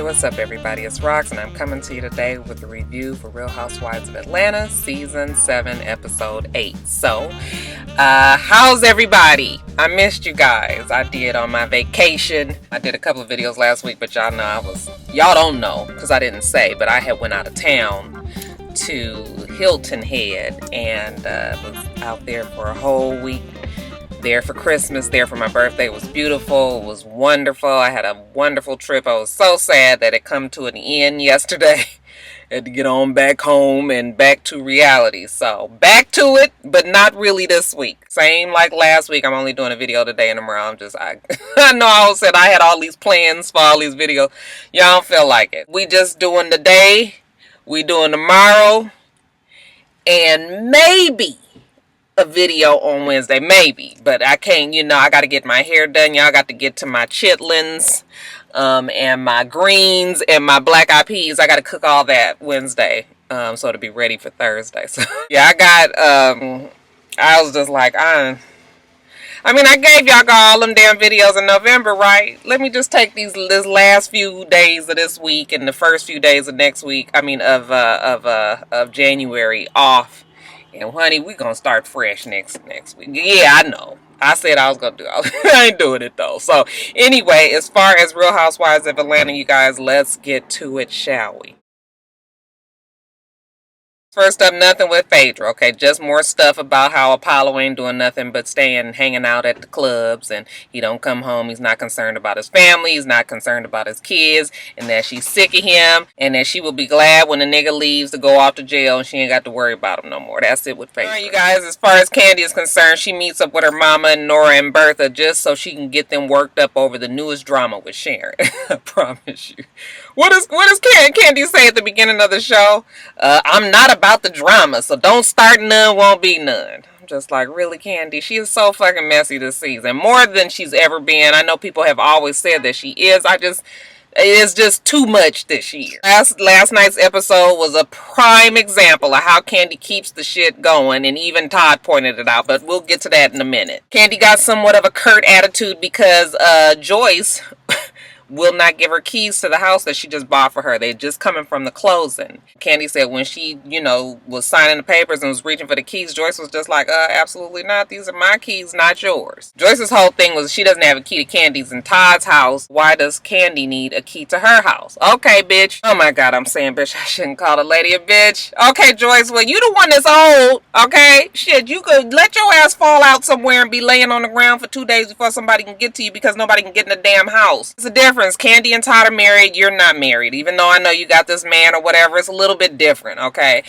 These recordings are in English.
Hey, what's up everybody? It's Rox and I'm coming to you today with a review for Real Housewives of Atlanta Season 7 Episode 8. So, how's everybody? I missed you guys. I did on my vacation. I did a couple of videos last week, but y'all know y'all don't know because I didn't say, but I had went out of town to Hilton Head and was out there for a whole week. There for Christmas, there for my birthday. It was beautiful. It was wonderful. I had a wonderful trip. I was so sad that it come to an end yesterday. Had to get on back home and back to reality. So back to it, but not really this week. Same like last week. I'm only doing a video today and tomorrow. I know I said I had all these plans for all these videos. Y'all don't feel like it. We just doing the day. We doing tomorrow. And maybe a video on Wednesday, maybe, but I can't, I got to get my hair done. Y'all got to get to my chitlins, and my greens and my black eyed peas. I got to cook all that Wednesday, so to be ready for Thursday. So yeah, I was just like, I gave y'all all them damn videos in November, right? Let me just take this last few days of this week and the first few days of next week, of January off. And honey, we gonna start fresh next week. Yeah, I know. I said I was gonna do it. I ain't doing it though. So anyway, as far as Real Housewives of Atlanta, you guys, let's get to it, shall we? First up, nothing with Phaedra, okay? Just more stuff about how Apollo ain't doing nothing but hanging out at the clubs, and he don't come home. He's not concerned about his family. He's not concerned about his kids, and that she's sick of him, and that she will be glad when the nigga leaves to go off to jail, and she ain't got to worry about him no more. That's it with Phaedra. All right, you guys, as far as Candy is concerned, she meets up with her mama and Nora and Bertha just so she can get them worked up over the newest drama with Sharon. I promise you. What does Candy say at the beginning of the show? I'm not about the drama, so don't start none, won't be none. I'm just like, really, Candy? She is so fucking messy this season. More than she's ever been. I know people have always said that she is. It's just too much this year. Last night's episode was a prime example of how Candy keeps the shit going, and even Todd pointed it out, but we'll get to that in a minute. Candy got somewhat of a curt attitude because Joyce will not give her keys to the house that she just bought for her. They just coming from the closing. Candy said when she, was signing the papers and was reaching for the keys, Joyce was just like, absolutely not. These are my keys, not yours. Joyce's whole thing was she doesn't have a key to Candy's and Todd's house. Why does Candy need a key to her house? Okay, bitch. Oh my God, I'm saying bitch. I shouldn't call a lady a bitch. Okay, Joyce, well, you the one that's old, okay? Shit, you could let your ass fall out somewhere and be laying on the ground for 2 days before somebody can get to you because nobody can get in the damn house. It's a difference. Candy and Todd are married. You're not married. Even though I know you got this man or whatever, it's a little bit different, okay?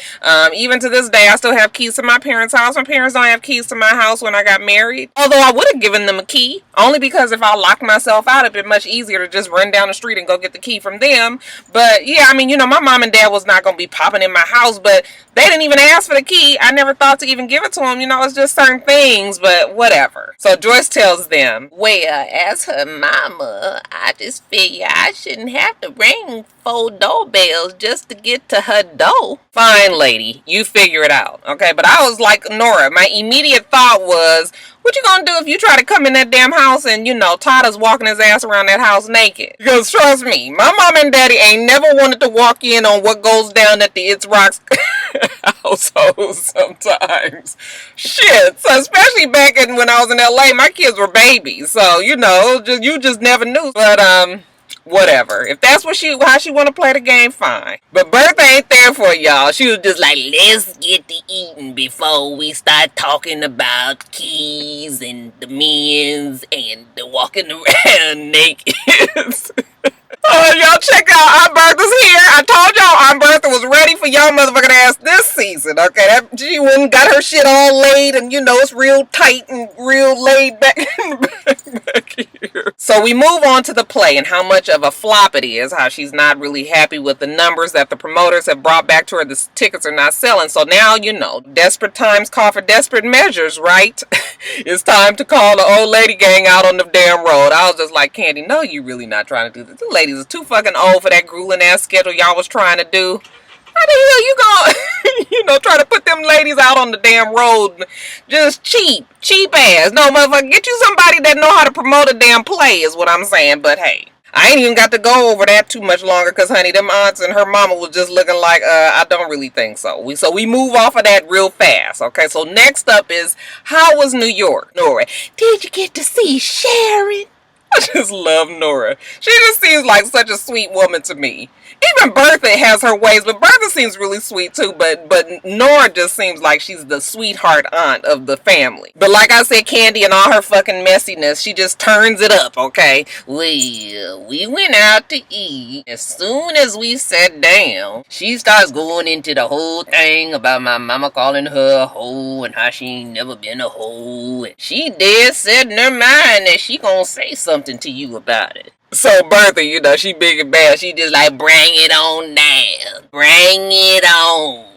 Even to this day, I still have keys to my parents' house. My parents don't have keys to my house when I got married. Although I would have given them a key. Only because if I locked myself out, it'd be much easier to just run down the street and go get the key from them. But yeah, my mom and dad was not going to be popping in my house, but they didn't even ask for the key. I never thought to even give it to them. It's just certain things, but whatever. So Joyce tells them, well, as her mama, I just figure I shouldn't have to ring 4 doorbells just to get to her door. Fine, lady. You figure it out, okay? But I was like Nora. My immediate thought was, what you gonna do if you try to come in that damn house and, Todd is walking his ass around that house naked? Because trust me, my mom and daddy ain't never wanted to walk in on what goes down at the itsrox household sometimes. Shit. So especially back when I was in LA, my kids were babies. So, you just never knew. But, whatever. If that's how she want to play the game, fine. But Bertha ain't there for y'all. She was just like, let's get to eating before we start talking about keys and the men's and the walking around naked. Y'all check out Aunt Bertha's here. I told y'all Aunt Bertha was ready for y'all motherfucking ass this season, okay? She went and got her shit all laid and, it's real tight and real laid back here. So we move on to the play and how much of a flop it is, how she's not really happy with the numbers that the promoters have brought back to her. The tickets are not selling. So now, desperate times call for desperate measures, right? It's time to call the old lady gang out on the damn road. I was just like, Candy, no, you really not trying to do this. The ladies are too fucking old for that grueling ass schedule y'all was trying to do. How the hell you gonna, try to put them ladies out on the damn road? Just cheap ass. No, motherfucker, get you somebody that know how to promote a damn play is what I'm saying. But hey, I ain't even got to go over that too much longer because, honey, them aunts and her mama was just looking like, I don't really think so. We move off of that real fast, okay? So next up is, how was New York? Nora, did you get to see Sharon? I just love Nora. She just seems like such a sweet woman to me. Even Bertha has her ways, but Bertha seems really sweet too. But Nora just seems like she's the sweetheart aunt of the family. But like I said, Candy and all her fucking messiness, she just turns it up, okay? Well, we went out to eat. As soon as we sat down, she starts going into the whole thing about my mama calling her a hoe and how she ain't never been a hoe. And she dead set in her mind that she gonna say something to you about it. So Bertha, you know, she big and bad. She just like, bring it on down. Bring it on.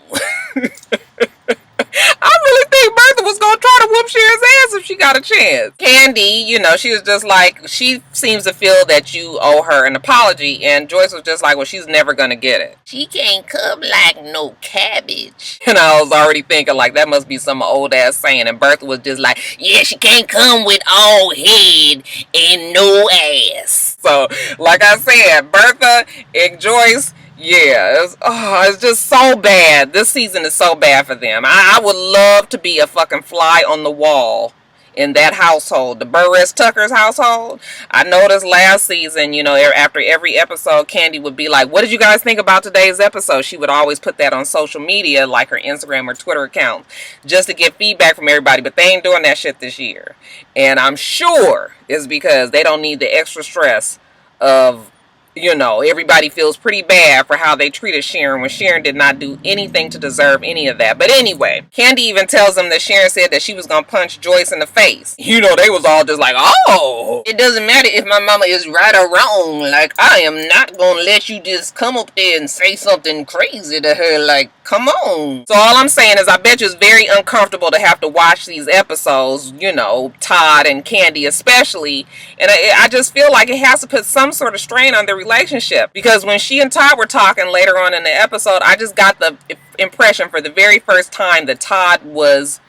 I really think Bertha was gonna try to whoop Sharon's ass if she got a chance. Candy, you know, she was just like, she seems to feel that you owe her an apology, and Joyce was just like, well, she's never gonna get it. She can't come like no cabbage. And I was already thinking, like, that must be some old ass saying, and Bertha was just like, yeah, she can't come with all head and no ass. So, like I said, Bertha and Joyce, yeah, it's just so bad. This season is so bad for them. I would love to be a fucking fly on the wall in that household, the Burris Tucker's household. I noticed last season, you know, after every episode, Candy would be like, what did you guys think about today's episode? She would always put that on social media, like her Instagram or Twitter account, just to get feedback from everybody. But they ain't doing that shit this year. And I'm sure it's because they don't need the extra stress of, you know, everybody feels pretty bad for how they treated Sharon when Sharon did not do anything to deserve any of that. But anyway, Candy even tells them that Sharon said that she was going to punch Joyce in the face. You know, they was all just like, oh, it doesn't matter if my mama is right or wrong. Like, I am not going to let you just come up there and say something crazy to her. Like, come on. So all I'm saying is I bet you it's very uncomfortable to have to watch these episodes, you know, Todd and Candy especially. And I just feel like it has to put some sort of strain on their relationship, because when she and Todd were talking later on in the episode, I just got the impression for the very first time that Todd was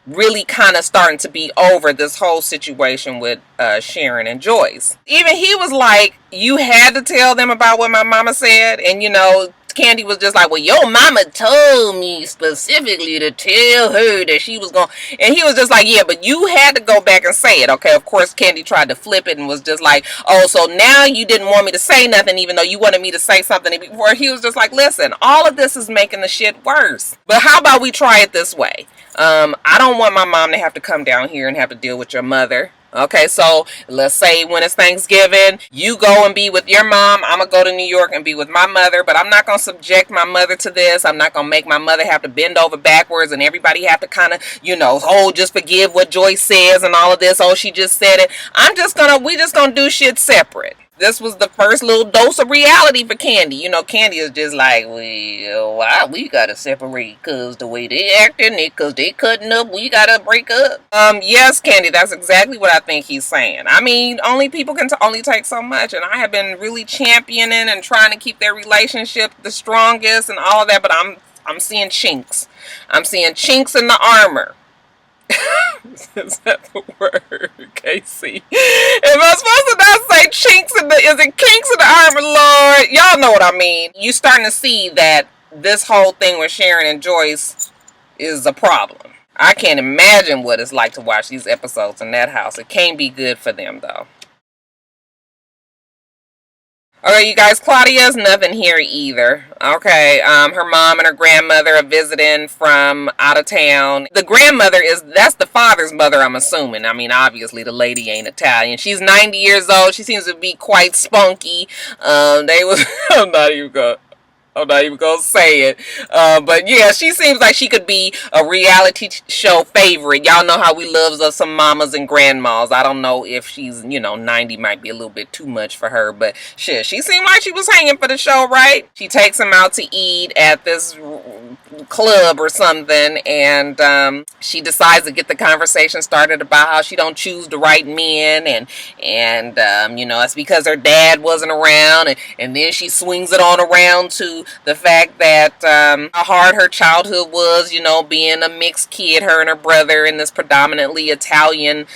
really kind of starting to be over this whole situation with Sharon and Joyce. Even he was like, you had to tell them about what my mama said. And you know, Candy was just like, well, your mama told me specifically to tell her that she was going, and he was just like, yeah, but you had to go back and say it. Okay, of course Candy tried to flip it and was just like, oh, so now you didn't want me to say nothing even though you wanted me to say something before. He was just like, listen, all of this is making the shit worse. But how about we try it this way? I don't want my mom to have to come down here and have to deal with your mother. Okay, so let's say when it's Thanksgiving, you go and be with your mom. I'm going to go to New York and be with my mother, but I'm not going to subject my mother to this. I'm not going to make my mother have to bend over backwards and everybody have to kind of, you know, oh, just forgive what Joyce says and all of this. Oh, she just said it. We just going to do shit separate. This was the first little dose of reality for Candy. You know, Candy is just like, well, why we gotta separate? Cause the way they acting, cause they cutting up, we gotta break up. Yes, Candy, that's exactly what I think he's saying. I mean, only people can only take so much, and I have been really championing and trying to keep their relationship the strongest and all of that, but I'm seeing chinks. I'm seeing chinks in the armor. Is that the word, Casey? Am I supposed to not say chinks in the, is it kinks in the armor, Lord? Y'all know what I mean. You're starting to see that this whole thing with Sharon and Joyce is a problem. I can't imagine what it's like to watch these episodes in that house. It can't be good for them, though. Okay, you guys, Claudia's nothing here either. Okay, her mom and her grandmother are visiting from out of town. The grandmother that's the father's mother, I'm assuming. I mean, obviously the lady ain't Italian. She's 90 years old. She seems to be quite spunky. I'm not even gonna say it. But yeah, she seems like she could be a reality show favorite. Y'all know how we love some mamas and grandmas. I don't know if she's, 90 might be a little bit too much for her, but shit, she seemed like she was hanging for the show, right? She takes him out to eat at this club or something, and she decides to get the conversation started about how she don't choose the right men, and you know, it's because her dad wasn't around, and then she swings it on around to the fact that how hard her childhood was, you know, being a mixed kid, her and her brother in this predominantly Italian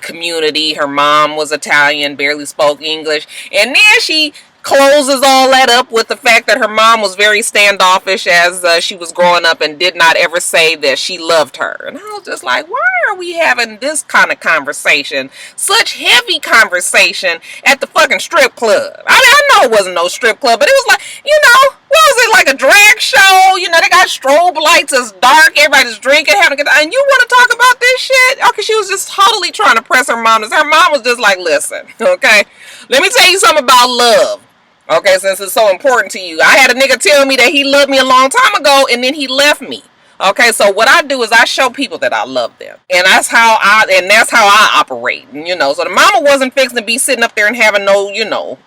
community. Her mom was Italian, barely spoke English, and then she closes all that up with the fact that her mom was very standoffish as she was growing up and did not ever say that she loved her. And I was just like, why are we having this kind of conversation, such heavy conversation at the fucking strip club? I mean, I know it wasn't no strip club, but it was like, you know, what was it, like a drag show? You know, they got strobe lights, it's dark, everybody's drinking, having a good time, and you want to talk about this shit? Okay, she was just totally trying to press her mom. Her mom was just like, listen, okay, let me tell you something about love. Okay, since it's so important to you. I had a nigga tell me that he loved me a long time ago, and then he left me. Okay, so what I do is I show people that I love them, and that's how I operate. You know, so the mama wasn't fixing to be sitting up there and having no, you know,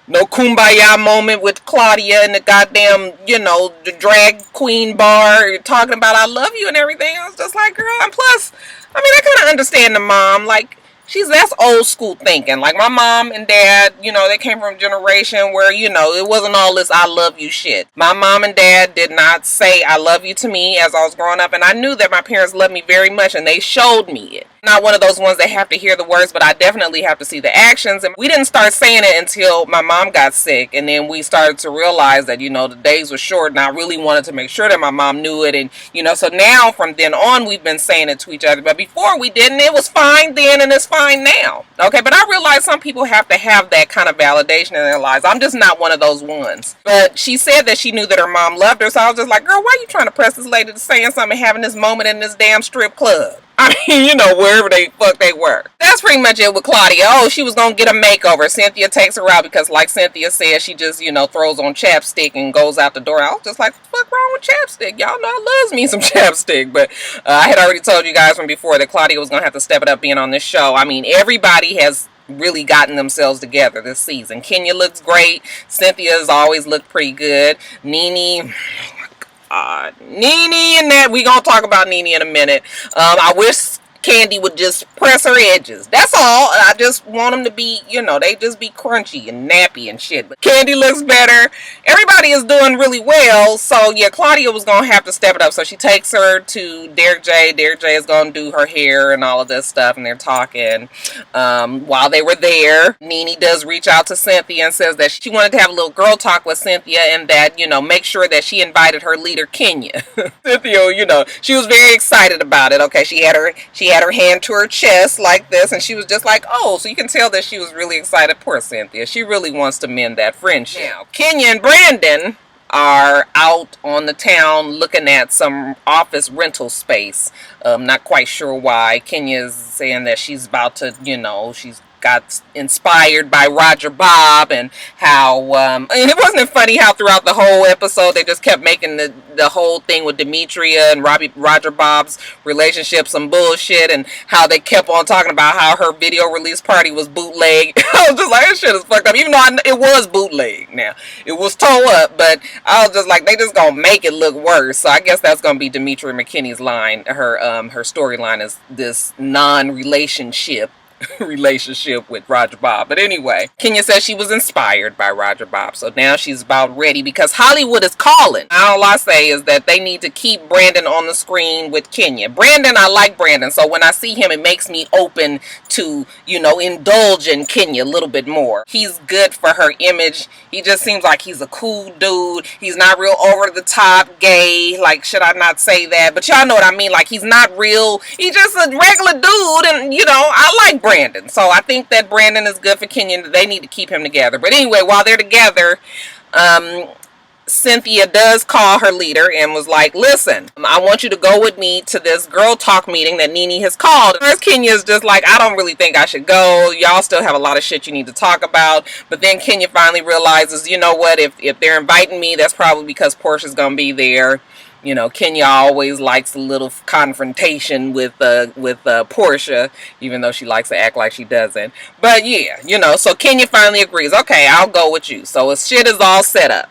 no kumbaya moment with Claudia in the goddamn, you know, the drag queen bar talking about I love you and everything. I was just like, girl, and plus, I mean, I kind of understand the mom, like. That's old school thinking. Like my mom and dad, you know, they came from a generation where, you know, it wasn't all this I love you shit. My mom and dad did not say I love you to me as I was growing up, and I knew that my parents loved me very much, and they showed me it. Not one of those ones that have to hear the words, but I definitely have to see the actions. And we didn't start saying it until my mom got sick, and then we started to realize that, you know, the days were short, and I really wanted to make sure that my mom knew it. And, you know, so now from then on, we've been saying it to each other. But before we didn't. It was fine then, and it's fine now. Okay, but I realize some people have to have that kind of validation in their lives. I'm just not one of those ones. But she said that she knew that her mom loved her, so I was just like, girl, why are you trying to press this lady to saying something, having this moment in this damn strip club? I mean, you know, wherever they fuck they were. That's pretty much it with Claudia. Oh, she was gonna get a makeover. Cynthia takes her out because, like Cynthia said, she just, you know, throws on chapstick and goes out the door. I was just like, what the fuck wrong with chapstick? Y'all know I loves me some chapstick. But I had already told you guys from before that Claudia was gonna have to step it up being on this show. I mean, everybody has really gotten themselves together this season. Kenya looks great. Cynthia has always looked pretty good. Nene and that, we gonna talk about Nene in a minute. I wish Candy would just press her edges. That's all. I just want them to be, you know, they just be crunchy and nappy and shit. But Candy looks better. Everybody is doing really well. So yeah, Claudia was gonna have to step it up. So she takes her to Derek J. Derek J is gonna do her hair and all of this stuff, and they're talking. While they were there, Nene does reach out to Cynthia and says that she wanted to have a little girl talk with Cynthia, and that, you know, make sure that she invited her leader Kenya. Cynthia, you know, she was very excited about it. Okay, she had her hand to her chest like this, and she was just like, oh, so you can tell that she was really excited. Poor Cynthia. She really wants to mend that friendship. Now, Kenya and Brandon are out on the town looking at some office rental space. Not quite sure why. Kenya's saying that she's about to, you know, she's got inspired by Roger Bob, and how and it wasn't funny how throughout the whole episode they just kept making the whole thing with Demetria and Roger Bob's relationship some bullshit, and how they kept on talking about how her video release party was bootleg. I was just like, this shit is fucked up, even though it was bootleg. Now it was tore up, but I was just like, they just gonna make it look worse. So I guess that's gonna be Demetria McKinney's line. Her storyline is this non-relationship relationship with Roger Bob. But anyway, Kenya says she was inspired by Roger Bob, so now she's about ready because Hollywood is calling. All I say is that they need to keep Brandon on the screen with Kenya. Brandon, I like Brandon, so when I see him, it makes me open to, you know, indulge in Kenya a little bit more. He's good for her image. He just seems like he's a cool dude. He's not real over the top gay, like, should I not say that? But y'all know what I mean. Like, he's not real, he's just a regular dude, and, you know, I like Brandon. So I think that Brandon is good for Kenya. They need to keep him together. But anyway, while they're together, Cynthia does call her leader and was like, listen, I want you to go with me to this girl talk meeting that Nene has called. First, Kenya is just like, I don't really think I should go. Y'all still have a lot of shit you need to talk about. But then Kenya finally realizes, you know what, if they're inviting me, that's probably because Portia's gonna be there. You know, Kenya always likes a little confrontation with Portia, even though she likes to act like she doesn't. But yeah, you know, so Kenya finally agrees. Okay, I'll go with you. So shit is all set up.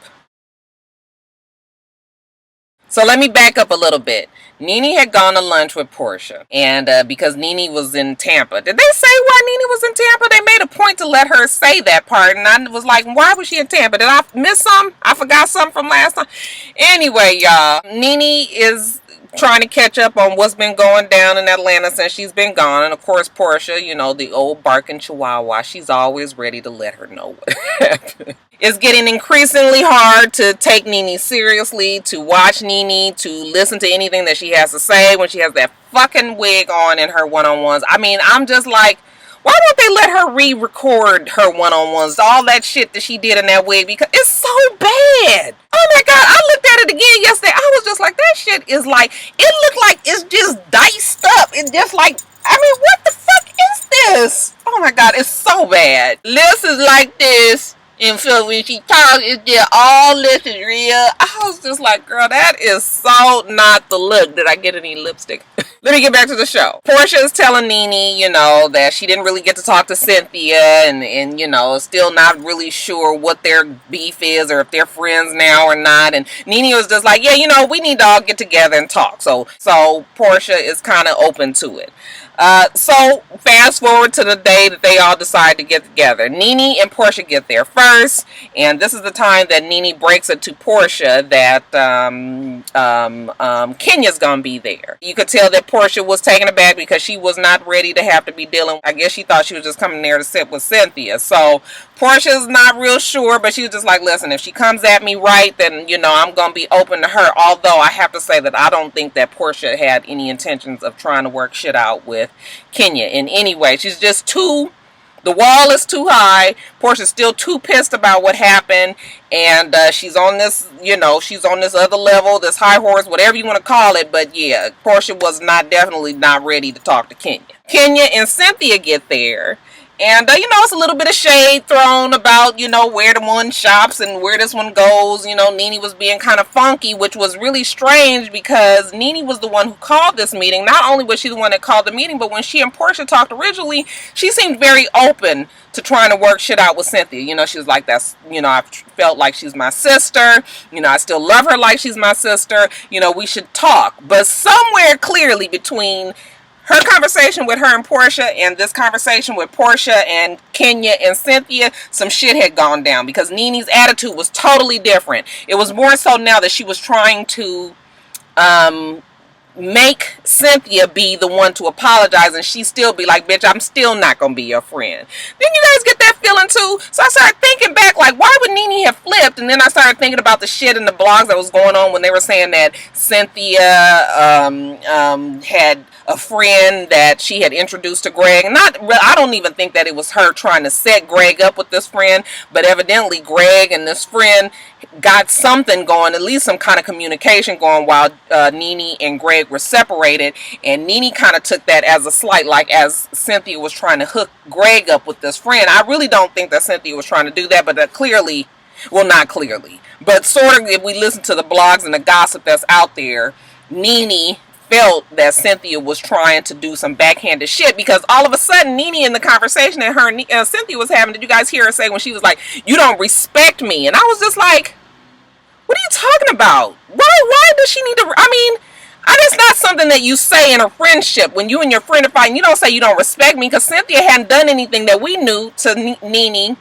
So let me back up a little bit. Nene had gone to lunch with Portia, and because Nene was in Tampa. Did they say why Nene was in Tampa? They made a point to let her say that part, and I was like, why was she in Tampa? Did I miss something? I forgot something from last time. Anyway, y'all, Nene is trying to catch up on what's been going down in Atlanta since she's been gone. And of course, Portia, you know, the old barking chihuahua, she's always ready to let her know what happened. It's getting increasingly hard to take Nene seriously, to watch Nene, to listen to anything that she has to say when she has that fucking wig on in her one-on-ones. I mean, I'm just like, why don't they let her re-record her one-on-ones? All that shit that she did in that wig, because it's so bad. Oh my God, I looked at it again yesterday. I was just like, that shit is like, it looked like it's just diced up. It's just like, I mean, what the fuck is this? Oh my God, it's so bad. Liz is like this. And so when she talks, it's just all this is real. I was just like, girl, that is so not the look. Did I get any lipstick? Let me get back to the show. Portia is telling Nene, you know, that she didn't really get to talk to Cynthia and you know, still not really sure what their beef is or if they're friends now or not. And Nene was just like, yeah, you know, we need to all get together and talk. So Portia is kind of open to it. So fast forward to the day that they all decide to get together. Nene and Portia get there first, and this is the time that Nene breaks it to Portia that Kenya's gonna be there. You could tell that Portia was taken aback because she was not ready to have to be dealing. I guess she thought she was just coming there to sit with Cynthia. So Portia's not real sure, but she was just like, listen, if she comes at me right, then, you know, I'm going to be open to her. Although I have to say that I don't think that Portia had any intentions of trying to work shit out with Kenya in any way. She's just too, the wall is too high. Portia's still too pissed about what happened. And she's on this, you know, she's on this other level, this high horse, whatever you want to call it. But yeah, Portia was definitely not ready to talk to Kenya. Kenya and Cynthia get there. And, you know, it's a little bit of shade thrown about, you know, where the one shops and where this one goes. You know, Nene was being kind of funky, which was really strange because Nene was the one who called this meeting. Not only was she the one that called the meeting, but when she and Portia talked originally, she seemed very open to trying to work shit out with Cynthia. You know, she was like, that's, you know, I felt like she's my sister. You know, I still love her like she's my sister. You know, we should talk. But somewhere clearly between her conversation with her and Portia and this conversation with Portia and Kenya and Cynthia, some shit had gone down because Nene's attitude was totally different. It was more so now that she was trying to make Cynthia be the one to apologize, and she still be like, bitch, I'm still not gonna be your friend. Then you guys get that feeling too? So I started thinking back, like, why would Nene have flipped? And then I started thinking about the shit in the blogs that was going on when they were saying that Cynthia had a friend that she had introduced to Greg. I don't even think that it was her trying to set Greg up with this friend, but evidently Greg and this friend got something going, at least some kind of communication going while Nene and Greg were separated, and Nene kind of took that as a slight, like as Cynthia was trying to hook Greg up with this friend. I really don't think that Cynthia was trying to do that, but that clearly, well, not clearly, but sort of, if we listen to the blogs and the gossip that's out there, Nene felt that Cynthia was trying to do some backhanded shit because all of a sudden Nene, in the conversation that her and Cynthia was having, did you guys hear her say when she was like, you don't respect me? And I was just like, what are you talking about? Why does she need to, I mean, it's not something that you say in a friendship. When you and your friend are fighting, you don't say you don't respect me, because Cynthia hadn't done anything that we knew to Nene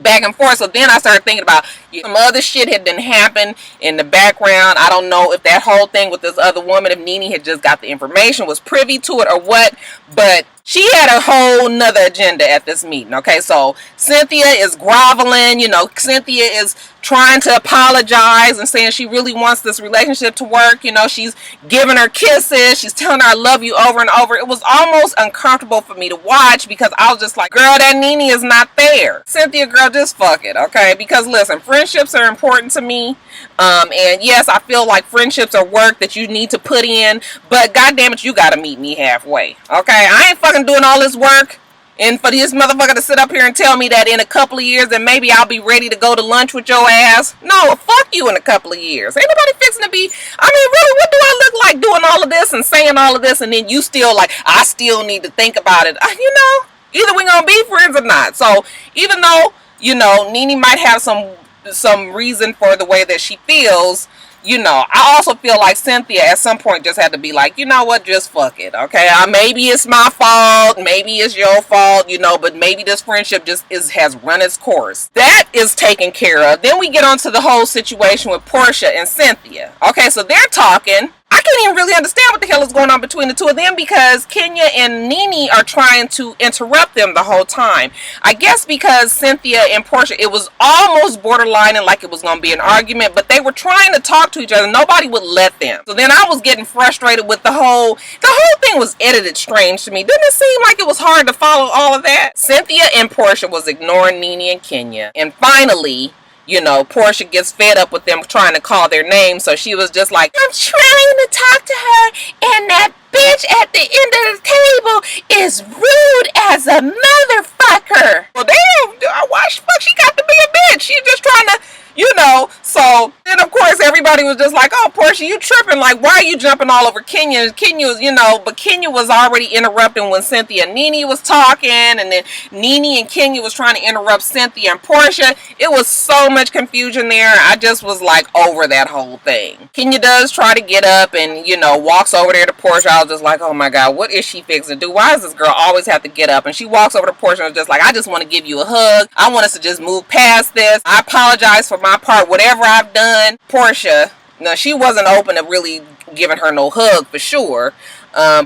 back and forth. So then I started thinking about some other shit had been happening in the background. I don't know if that whole thing with this other woman, if Nene had just got the information, was privy to it or what, but she had a whole nother agenda at this meeting. Okay, so Cynthia is groveling, you know, Cynthia is trying to apologize and saying she really wants this relationship to work. You know, she's giving her kisses, she's telling her I love you over and over. It was almost uncomfortable for me to watch because I was just like, girl, that Nene is not there. Cynthia, girl, just fuck it, okay? Because listen, friendships are important to me. And yes, I feel like friendships are work that you need to put in, but goddamn it, you gotta meet me halfway, okay? I ain't fucking doing all this work and for this motherfucker to sit up here and tell me that in a couple of years then maybe I'll be ready to go to lunch with your ass. No, fuck you in a couple of years. Ain't nobody fixing to be, I mean, really, what do I look like doing all of this and saying all of this and then you still like, I still need to think about it. You know, either we gonna be friends or not. So even though, you know, Nene might have some reason for the way that she feels, you know, I also feel like Cynthia at some point just had to be like, you know what, just fuck it, okay? Maybe it's my fault, maybe it's your fault, you know, but maybe this friendship just has run its course. That is taken care of. Then we get on to the whole situation with Portia and Cynthia. Okay, so they're talking. I can't even really understand what the hell is going on between the two of them because Kenya and Nene are trying to interrupt them the whole time. I guess because Cynthia and Portia, it was almost borderline and like it was going to be an argument, but they were trying to talk to each other. Nobody would let them. So then I was getting frustrated with the whole thing was edited strange to me. Didn't it seem like it was hard to follow all of that? Cynthia and Portia was ignoring Nene and Kenya. And finally, you know, Portia gets fed up with them trying to call their names, so she was just like, I'm trying to talk to her, and that bitch at the end of the table is rude as a motherfucker. Well, damn, why the fuck she got to be a bitch? She's just trying to, you know, so then of course everybody was just like, oh, Portia, you tripping, like, why are you jumping all over Kenya? Kenya was, you know, but Kenya was already interrupting when Cynthia and Nene was talking, and then Nene and Kenya was trying to interrupt Cynthia and Portia. It was so much confusion there. I just was like over that whole thing. Kenya does try to get up and, you know, walks over there to Portia. I was just like, oh my God, what is she fixing to do? Why does this girl always have to get up? And she walks over to Portia and was just like, I just want to give you a hug. I want us to just move past this. I apologize for my part, whatever I've done. Portia, no, she wasn't open to really giving her no hug for sure.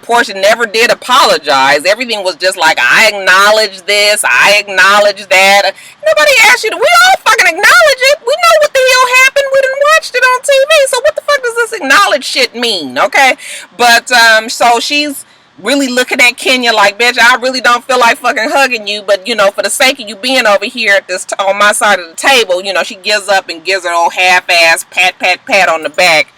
Portia never did apologize. Everything was just like, I acknowledge this, I acknowledge that. Nobody asked you to. We all fucking acknowledge it. We know what the hell happened. We done watched it on TV. So what the fuck does this acknowledge shit mean? Okay, but so she's really looking at Kenya like, bitch, I really don't feel like fucking hugging you, but you know, for the sake of you being over here at this on my side of the table, you know, she gives up and gives her old half-ass pat on the back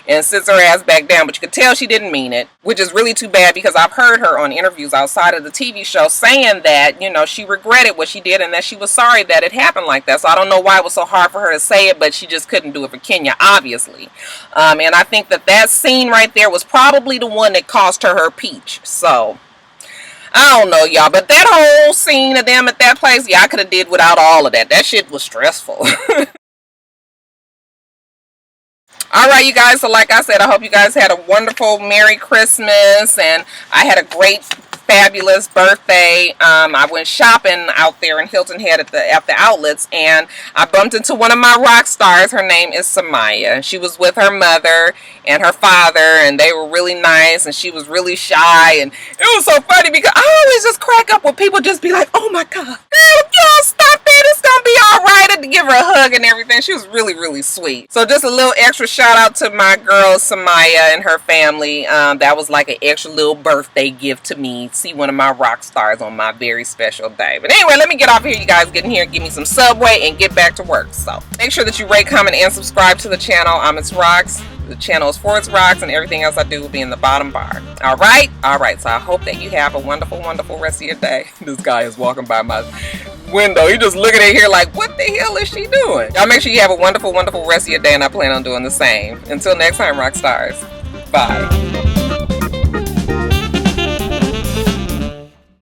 and sits her ass back down. But you could tell she didn't mean it, which is really too bad because I've heard her on interviews outside of the TV show saying that, you know, she regretted what she did and that she was sorry that it happened like that. So I don't know why it was so hard for her to say it, but she just couldn't do it for Kenya, obviously. And I think that scene right there was probably the one that cost her peach. So I don't know, y'all, but that whole scene of them at that place, yeah, I could have did without all of that. That shit was stressful. Alright, you guys, so like I said, I hope you guys had a wonderful Merry Christmas, and I had a great, fabulous birthday. I went shopping out there in Hilton Head at the outlets, and I bumped into one of my rock stars. Her name is Samaya. She was with her mother and her father, and they were really nice, and she was really shy, and it was so funny because I always just crack up when people just be like, oh my God, girl, you don't stop that, it's gonna be alright, and to give her a hug and everything. She was really, really sweet. So just a little extra shout out to my girl Samaya and her family. That was like an extra little birthday gift to me. See one of my rock stars on my very special day. But anyway, let me get off here, you guys. Get in here and give me some Subway and get back to work. So make sure that you rate, comment, and subscribe to the channel. I'm itsrox. The channel is for itsrox, and everything else I do will be in the bottom bar. Alright? Alright, so I hope that you have a wonderful, wonderful rest of your day. This guy is walking by my window. He just looking at here like, what the hell is she doing? Y'all make sure you have a wonderful, wonderful rest of your day, and I plan on doing the same. Until next time, rock stars. Bye.